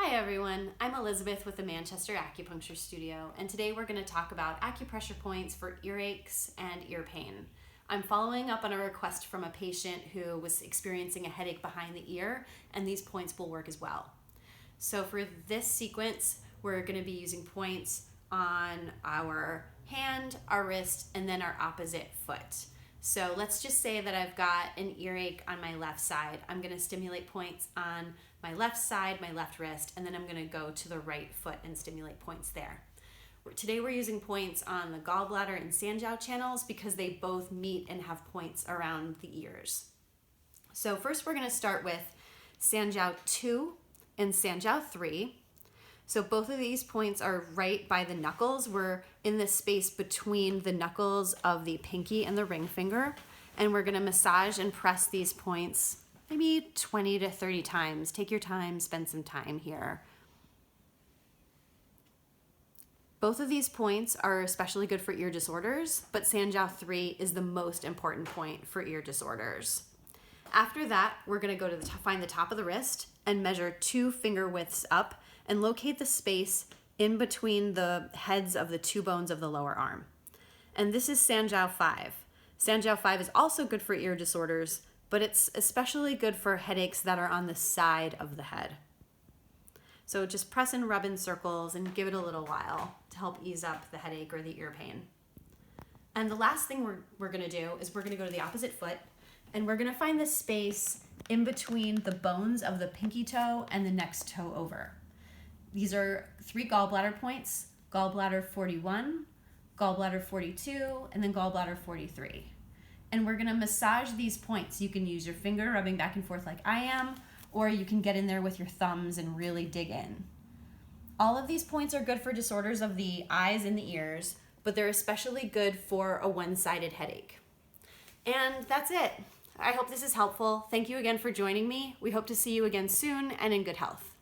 Hi everyone, I'm Elizabeth with the Manchester Acupuncture Studio, and today we're going to talk about acupressure points for earaches and ear pain. I'm following up on a request from a patient who was experiencing a headache behind the ear, and these points will work as well. So for this sequence, we're going to be using points on our hand, our wrist, and then our opposite foot. So let's just say that I've got an earache on my left side. I'm going to stimulate points on my left side, my left wrist, and then I'm going to go to the right foot and stimulate points there. Today we're using points on the gallbladder and Sanjiao channels because they both meet and have points around the ears. So first we're going to start with Sanjiao 2 and Sanjiao 3. So both of these points are right by the knuckles. We're in the space between the knuckles of the pinky and the ring finger, and we're going to massage and press these points maybe 20 to 30 times. Take your time, spend some time here. Both of these points are especially good for ear disorders, but Sanjiao 3 is the most important point for ear disorders. After that, we're going to go to find the top of the wrist and measure 2 finger widths up and locate the space in between the heads of the 2 bones of the lower arm. And this is Sanjiao 5. Sanjiao 5 is also good for ear disorders, but it's especially good for headaches that are on the side of the head. So just press and rub in circles and give it a little while to help ease up the headache or the ear pain. And the last thing we're going to do is we're going to go to the opposite foot, and we're going to find the space in between the bones of the pinky toe and the next toe over. These are 3 gallbladder points: gallbladder 41, gallbladder 42, and then gallbladder 43. And we're going to massage these points. You can use your finger rubbing back and forth like I am, or you can get in there with your thumbs and really dig in. All of these points are good for disorders of the eyes and the ears, but they're especially good for a one-sided headache. And that's it. I hope this is helpful. Thank you again for joining me. We hope to see you again soon and in good health.